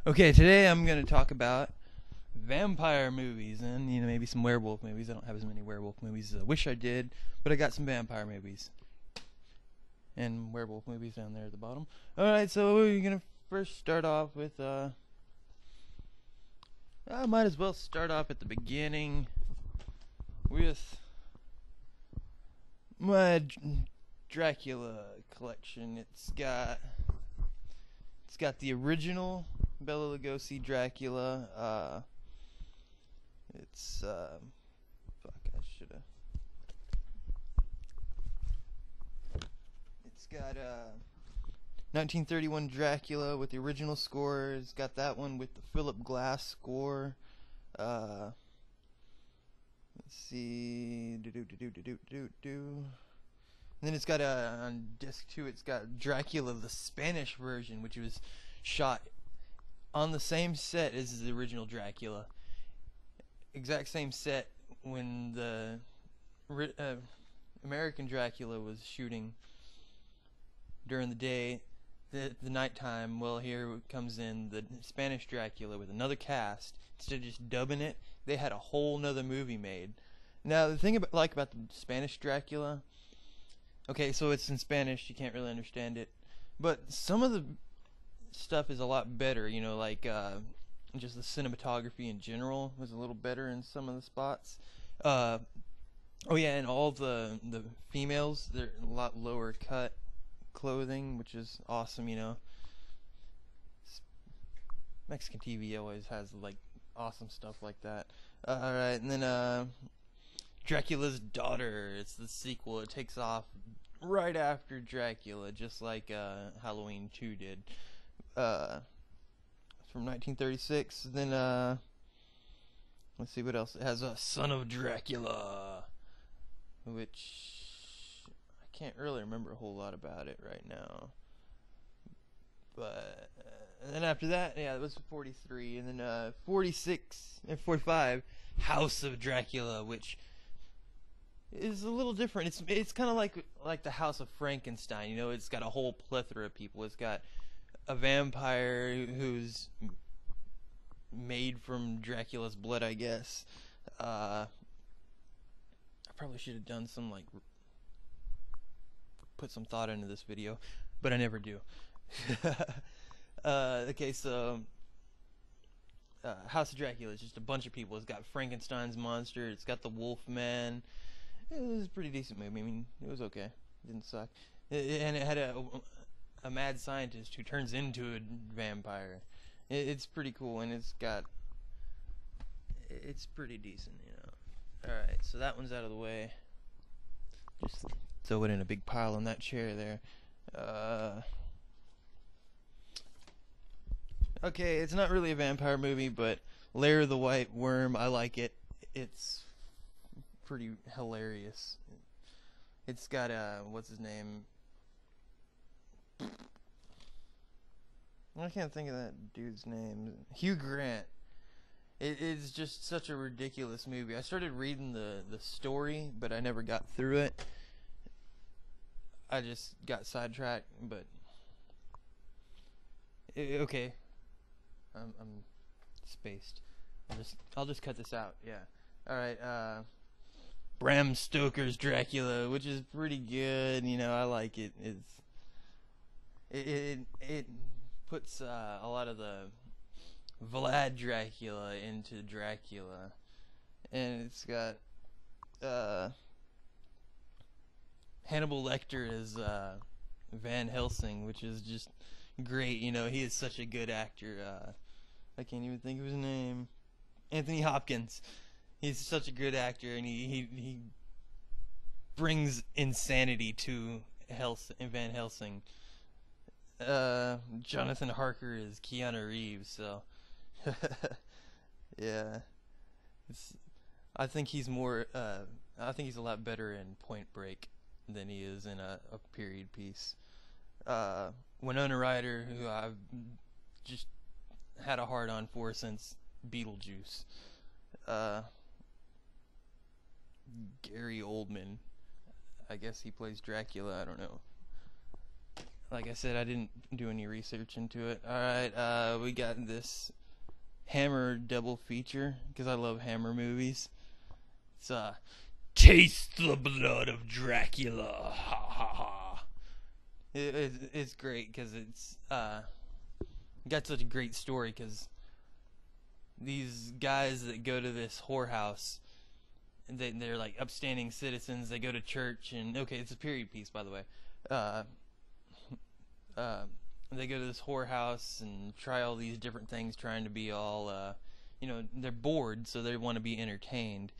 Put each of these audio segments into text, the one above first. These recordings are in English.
Okay, today I'm going to talk about vampire movies and maybe some werewolf movies. I don't have as many werewolf movies as I wish I did, but I got some vampire movies and werewolf movies down there at the bottom. All right, so we're going to first start off with I might as well start off at the beginning with my Dracula collection. It's got the original Bela Lugosi Dracula. It's fuck, I should have. It's got 1931 Dracula with the original score. It's got that one with the Philip Glass score. Let's see. And then it's got on disc 2. It's got Dracula, the Spanish version, which was shot on the same set as the original Dracula. Exact same set when the American Dracula was shooting during the day. The nighttime, well, here comes in the Spanish Dracula with another cast. Instead of just dubbing it, they had a whole nother movie made. Now, the thing about the Spanish Dracula, okay, so it's in Spanish, you can't really understand it, but some of the stuff is a lot better, just the cinematography in general was a little better in some of the spots. Oh yeah, and all the females, they're a lot lower cut clothing, which is awesome. Mexican TV always has like awesome stuff like that. Alright, and then Dracula's Daughter, it's the sequel. It takes off right after Dracula, just like Halloween 2 did. It's from 1936. Then let's see what else. It has a Son of Dracula, which I can't really remember a whole lot about it right now. But and then after that, yeah, it was 43, and then 46 and 45, House of Dracula, which is a little different. It's kind of like the House of Frankenstein. It's got a whole plethora of people. It's got a vampire who's made from Dracula's blood, I guess. I probably should have done put some thought into this video, but I never do. Okay, so House of Dracula is just a bunch of people. It's got Frankenstein's monster. It's got the Wolfman. It was a pretty decent movie. I mean, it was okay. It didn't suck. And it had a mad scientist who turns into a vampire. It's pretty cool, and it's pretty decent, Alright, so that one's out of the way. Just throw it in a big pile on that chair there. Okay, it's not really a vampire movie, but Lair of the White Worm, I like it. It's pretty hilarious. It's got what's his name? I can't think of that dude's name. Hugh Grant. It is just such a ridiculous movie. I started reading the story, but I never got through it. I just got sidetracked, but okay. I'm spaced. I'll just cut this out. Yeah. All right. Bram Stoker's Dracula, which is pretty good. I like it. It puts a lot of the Vlad Dracula into Dracula, and it's got Hannibal Lecter as Van Helsing, which is just great. He is such a good actor. I can't even think of his name. Anthony Hopkins. He's such a good actor, and he brings insanity to Van Helsing. Jonathan Harker is Keanu Reeves, so yeah, I think he's more. I think he's a lot better in Point Break than he is in a period piece. Winona Ryder, who I've just had a hard on for since Beetlejuice. Gary Oldman, I guess he plays Dracula. I don't know. like I said, I didn't do any research into it. Alright, we got this Hammer double feature, because I love Hammer movies. It's, Taste the Blood of Dracula, ha ha ha. It's great, because it's, got such a great story, because these guys that go to this whorehouse, they're like upstanding citizens, they go to church, and, okay, it's a period piece, by the way. They go to this whorehouse and try all these different things, trying to be all, you know, they're bored, so they want to be entertained.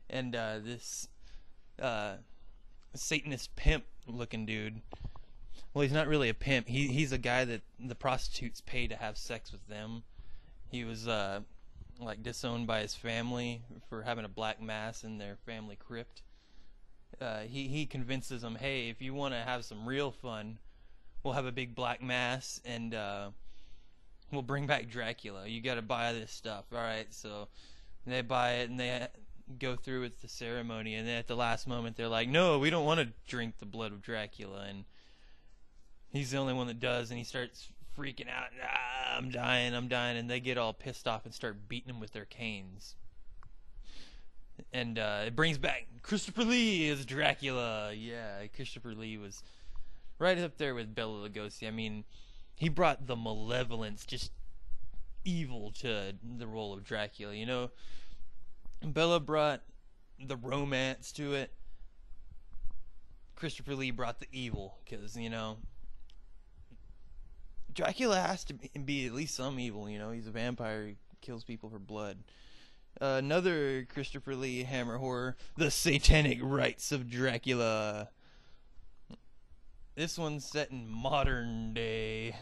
And this Satanist pimp looking dude, well, he's not really a pimp. He's a guy that the prostitutes pay to have sex with them. He was like disowned by his family for having a black mass in their family crypt. He convinces them, hey, if you want to have some real fun, we'll have a big black mass, and we'll bring back Dracula. You got to buy this stuff. All right, so they buy it, and they go through with the ceremony, and then at the last moment, they're like, no, we don't want to drink the blood of Dracula, and he's the only one that does, and he starts freaking out, I'm dying, and they get all pissed off and start beating him with their canes. And it brings back Christopher Lee as Dracula. Yeah, Christopher Lee was right up there with Bela Lugosi. I mean, he brought the malevolence, just evil, to the role of Dracula, you know? Bela brought the romance to it. Christopher Lee brought the evil, because, you know, Dracula has to be at least some evil, you know? He's a vampire, he kills people for blood. Another Christopher Lee Hammer horror, the Satanic Rites of Dracula. This one's set in modern day.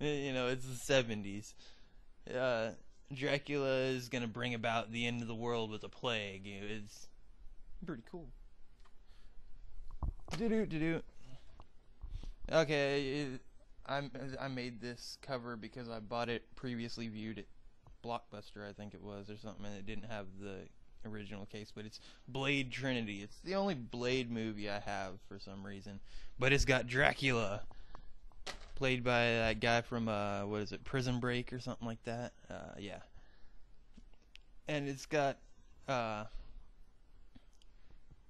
You know, it's the 70s. Dracula is going to bring about the end of the world with a plague. It's pretty cool. Okay, I made this cover because I bought it previously viewed at Blockbuster, I think it was, or something, and it didn't have the original case, but it's Blade Trinity. It's the only Blade movie I have for some reason, but it's got Dracula, played by that guy from what is it, Prison Break or something like that. Yeah, and it's got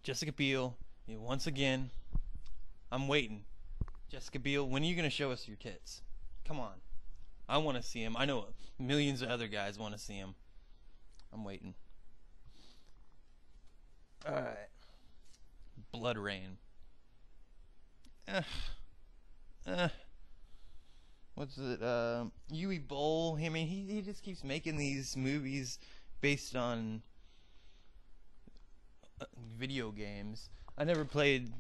Jessica Biel. Once again, I'm waiting. Jessica Biel, when are you gonna show us your tits? Come on, I want to see him. I know millions of other guys want to see him. I'm waiting. Alright. Blood Rain. What's it? Uwe Boll. I mean, he just keeps making these movies based on video games. I never played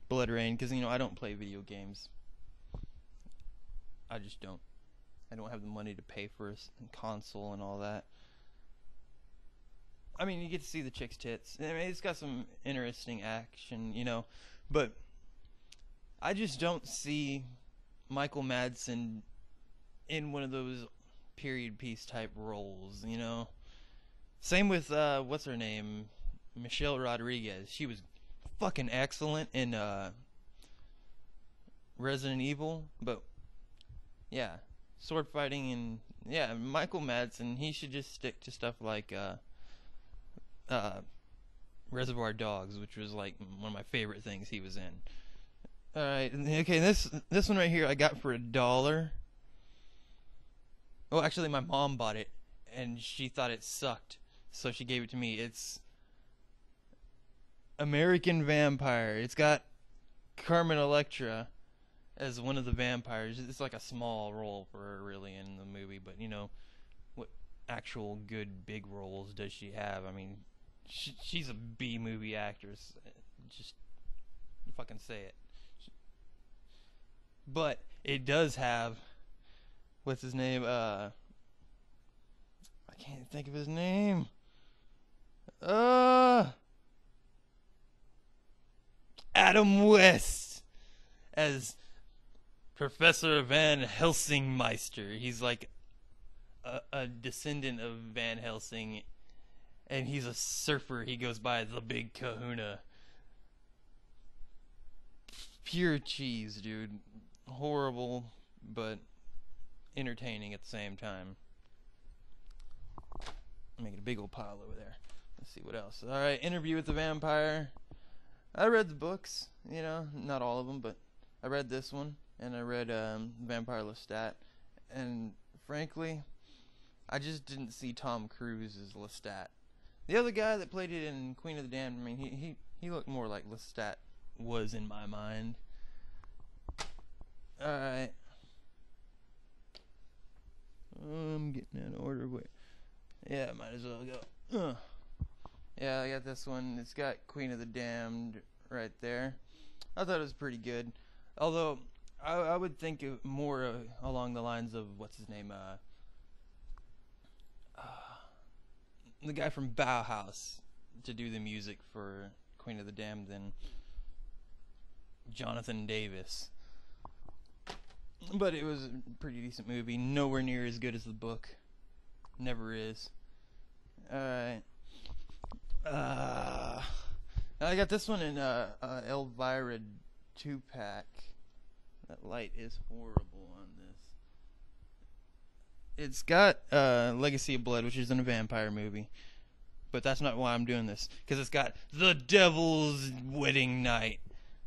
Blood Rain because, you know, I don't play video games. I just don't. I don't have the money to pay for a console and all that. I mean, you get to see the chick's tits. I mean, it's got some interesting action, you know, but I just don't see Michael Madsen in one of those period piece type roles, you know. Same with what's her name, Michelle Rodriguez. She was fucking excellent in Resident Evil, but yeah, sword fighting, and yeah, Michael Madsen, he should just stick to stuff like Reservoir Dogs, which was like one of my favorite things he was in. Alright, okay, this one right here I got for $1. Oh, actually my mom bought it and she thought it sucked, so she gave it to me. It's American Vampire. It's got Carmen Electra as one of the vampires. It's like a small role for her really in the movie, but you know, what actual good big roles does she have? I mean, she's a B-movie actress. Just fucking say it. But it does have, what's his name? I can't think of his name. Adam West as Professor Van Helsingmeister. He's like a descendant of Van Helsing, and he's a surfer. He goes by the Big Kahuna. pure cheese, dude. Horrible, but entertaining at the same time. Making a big old pile over there. Let's see what else. Alright, Interview with the Vampire. I read the books, you know, not all of them, but I read this one, and I read Vampire Lestat, and frankly, I just didn't see Tom Cruise as Lestat. The other guy that played it in Queen of the Damned, I mean, he looked more like Lestat was in my mind. Alright. I'm getting in order. Wait. Yeah, might as well go. Yeah, I got this one. It's got Queen of the Damned right there. I thought it was pretty good. Although, I would think it more along the lines of, what's his name? The guy from Bauhaus to do the music for Queen of the Damned than Jonathan Davis. But it was a pretty decent movie. Nowhere near as good as the book. Never is. Alright. I got this one in Elvira 2-pack. That light is horrible on this. It's got Legacy of Blood, which isn't a vampire movie. But that's not why I'm doing this. Because it's got The Devil's Wedding Night,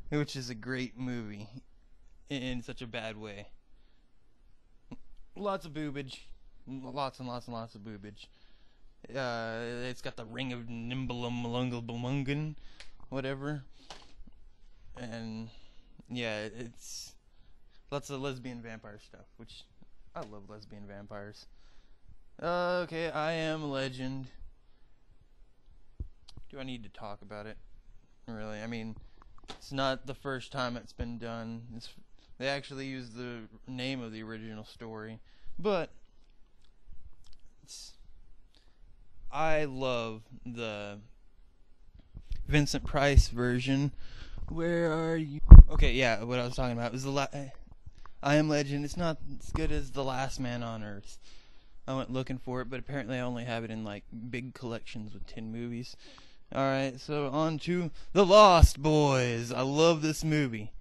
which is a great movie in such a bad way. Lots of boobage. Lots and lots and lots of boobage. It's got the Ring of Nibelungen, whatever. And yeah, it's lots of lesbian vampire stuff, which I love lesbian vampires. Okay, I Am Legend. Do I need to talk about it? Really? I mean, it's not the first time it's been done. They actually use the name of the original story, but I love the Vincent Price version. Where are you? Okay, yeah, what I was talking about was I Am Legend. It's not as good as The Last Man on Earth. I went looking for it, but apparently I only have it in like big collections with 10 movies. Alright, so on to The Lost Boys. I love this movie.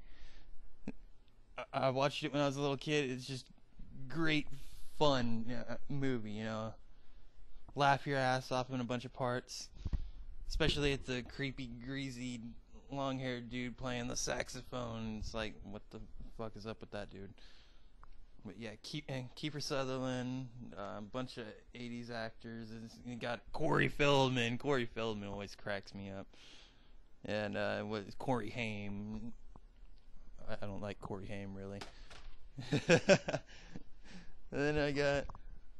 I watched it when I was a little kid. It's just great fun movie, you know. Laugh your ass off in a bunch of parts. Especially at the creepy, greasy, long-haired dude playing the saxophone. It's like, what the fuck is up with that dude? But yeah, Kiefer Sutherland, a bunch of 80s actors. You got Corey Feldman. Corey Feldman always cracks me up. And Corey Haim. I don't like Corey Haim, really. Then I got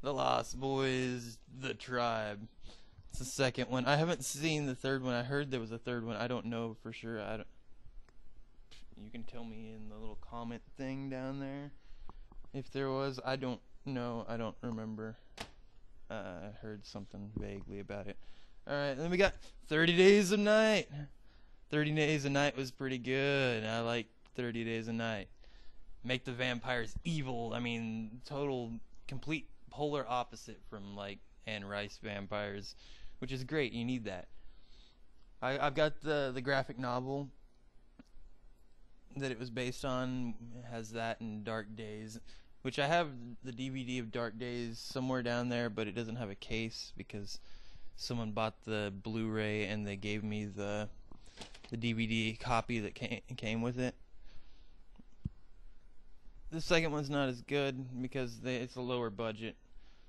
The Lost Boys, The Tribe. It's the second one. I haven't seen the third one. I heard there was a third one. I don't know for sure. You can tell me in the little comment thing down there if there was. I don't know. I don't remember. I heard something vaguely about it. Alright, then we got 30 Days of Night. 30 Days of Night was pretty good. I like 30 Days a Night. Make the vampires evil. I mean, complete polar opposite from like Anne Rice vampires, which is great. You need that. I've got the graphic novel that it was based on. It has that and Dark Days, which I have the DVD of Dark Days somewhere down there, but it doesn't have a case because someone bought the Blu-ray and they gave me the DVD copy that came with it. The second one's not as good because it's a lower budget.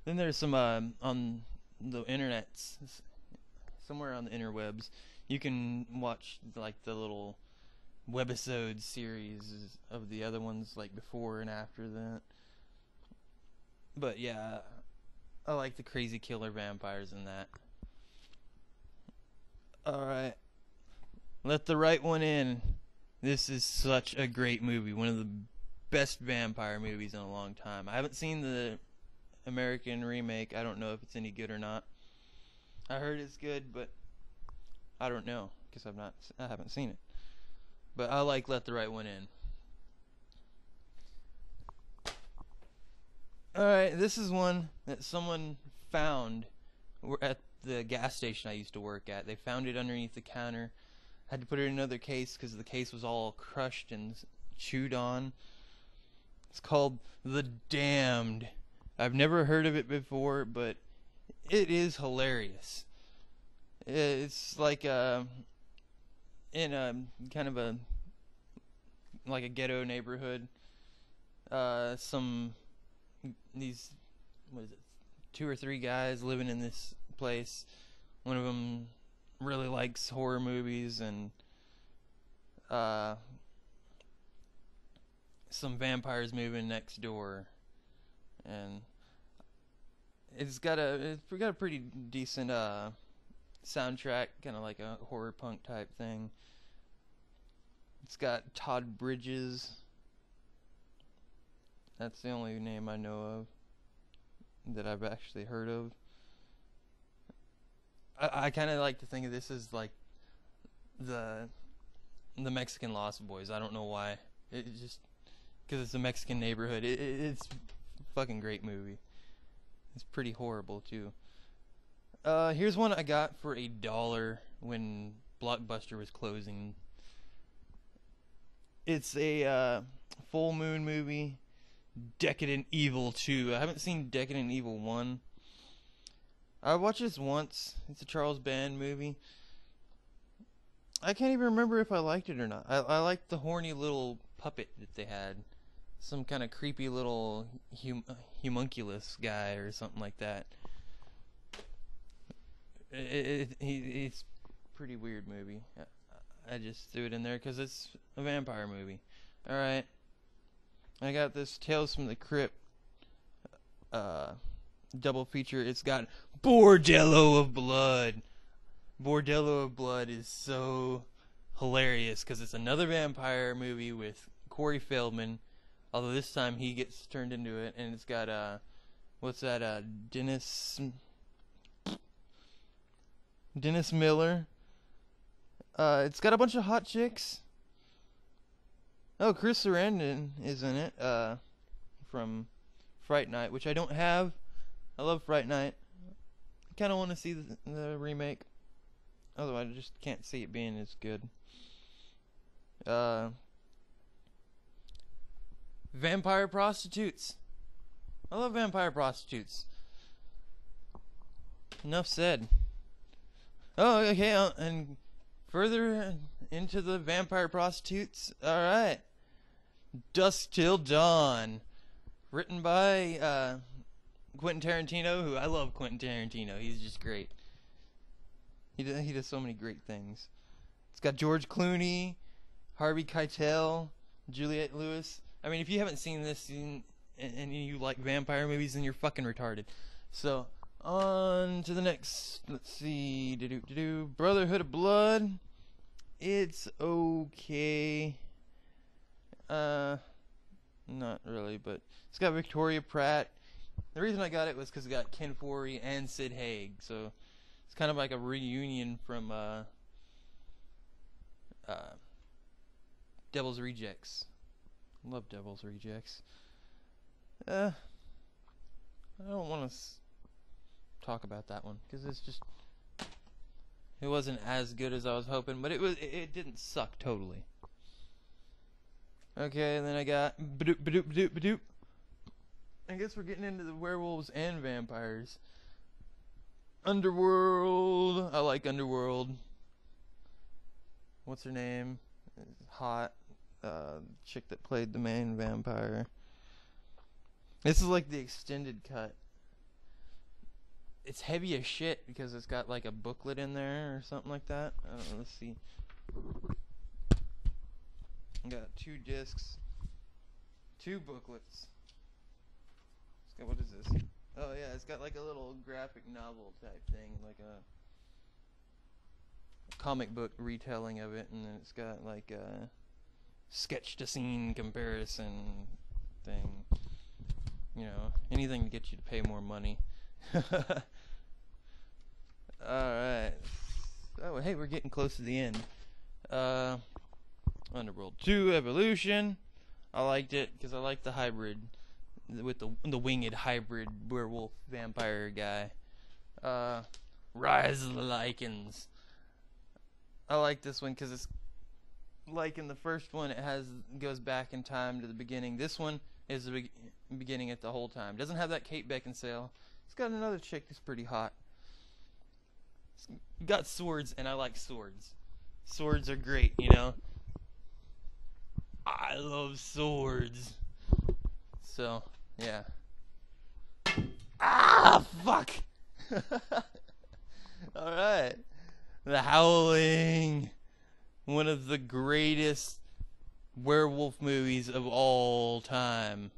Then there's some on the internet, somewhere on the interwebs, you can watch like the little webisode series of the other ones, like before and after that. But yeah, I like the crazy killer vampires in that. Alright, Let the Right One In. This is such a great movie. One of the best vampire movies in a long time. I haven't seen the American remake. I don't know if it's any good or not. I heard it's good, but I don't know because I haven't seen it. But I like Let the Right One In. Alright, this is one that someone found at the gas station I used to work at. They found it underneath the counter. Had to put it in another case because the case was all crushed and chewed on. It's called The Damned. I've never heard of it before, but it is hilarious. It's like in a kind of a like a ghetto neighborhood. These, what is it, 2 or 3 guys living in this place. One of them really likes horror movies, and some vampires moving next door, and it's got a pretty decent soundtrack, kind of like a horror punk type thing. It's got Todd Bridges. That's the only name I know of that I've actually heard of. I kind of like to think of this as like the Mexican Lost Boys. I don't know why. It just because it's a Mexican neighborhood. It's a fucking great movie. It's pretty horrible too. Here's one I got for $1 when Blockbuster was closing. It's a full moon movie, Decadent Evil 2. I haven't seen Decadent Evil 1. I watched this once. It's a Charles Band movie. I can't even remember if I liked it or not. I liked the horny little puppet that they had. Some kind of creepy little homunculus guy or something like that. It's a pretty weird movie. I just threw it in there because it's a vampire movie. Alright. I got this Tales from the Crypt double feature. It's got Bordello of Blood. Bordello of Blood is so hilarious because it's another vampire movie with Corey Feldman, although this time he gets turned into it, and it's got what's that, Dennis Miller. It's got a bunch of hot chicks. Oh, Chris Sarandon is in it, from Fright Night, which I don't have. I love Fright Night. I kind of want to see the remake, although I just can't see it being as good. Vampire prostitutes. I love vampire prostitutes. Enough said. Oh, okay, and further into the vampire prostitutes. Alright. Dusk Till Dawn. Written by Quentin Tarantino, who I love Quentin Tarantino. He's just great. He does so many great things. It's got George Clooney, Harvey Keitel, Juliette Lewis. I mean, if you haven't seen this and you like vampire movies, then you're fucking retarded. So, on to the next. Let's see. Brotherhood of Blood. It's okay. Not really, but it's got Victoria Pratt. The reason I got it was because it got Ken Foree and Sid Haig, so it's kind of like a reunion from Devil's Rejects. Love Devil's Rejects. I don't want to talk about that one because it wasn't as good as I was hoping, but it didn't suck totally. Okay, and then I got Badoop. I guess we're getting into the werewolves and vampires. Underworld. I like Underworld. What's her name? Hot. Chick that played the main vampire. This is like the extended cut. It's heavy as shit because it's got like a booklet in there or something like that. I don't know, let's see. I got 2 discs, 2 booklets. It's got, what is this? Oh yeah, it's got like a little graphic novel type thing, like a comic book retelling of it, and then it's got like a sketch to scene comparison thing. You know, anything to get you to pay more money. Alright. Oh, hey, we're getting close to the end. Underworld 2 Evolution. I liked it because I like the hybrid with the winged hybrid werewolf vampire guy. Rise of the Lycans. I like this one because it's like in the first one, goes back in time to the beginning. This one is the beginning at the whole time. Doesn't have that Kate Beckinsale. It's got another chick that's pretty hot. It's got swords, and I like swords. Swords are great, you know. I love swords. So, yeah. Ah, fuck! Alright. The Howling. One of the greatest werewolf movies of all time.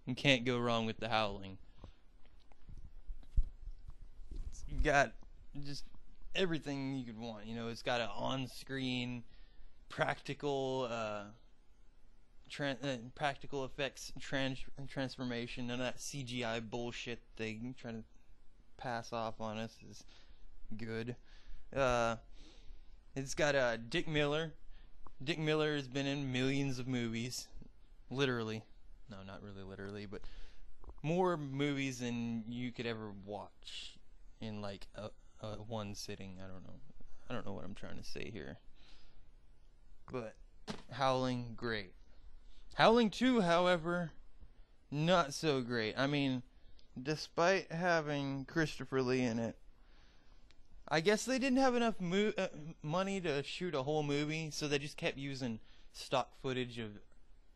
You can't go wrong with The Howling. It's got just everything you could want. You know, it's got an on-screen practical practical effects transformation. None of that CGI bullshit they try to pass off on us is good. It's got Dick Miller. Dick Miller has been in millions of movies. Literally. No, not really literally, but more movies than you could ever watch in like one sitting. I don't know what I'm trying to say here. But Howling, great. Howling 2, however, not so great. I mean, despite having Christopher Lee in it, I guess they didn't have enough money to shoot a whole movie, so they just kept using stock footage of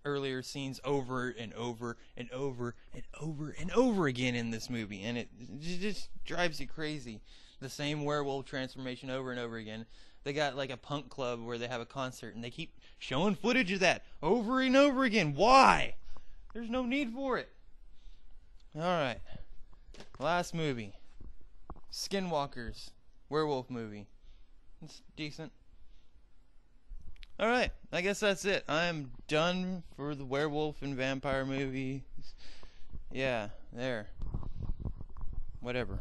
earlier scenes over and over and over and over and over again in this movie, and it just drives you crazy. The same werewolf transformation over and over again. They got like a punk club where they have a concert, and they keep showing footage of that over and over again. Why? There's no need for it. Alright. Last movie. Skinwalkers. Werewolf movie. It's decent. Alright, I guess that's it. I'm done for the werewolf and vampire movies. Yeah, there. Whatever.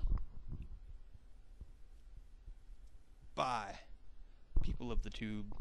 Bye, people of the tube.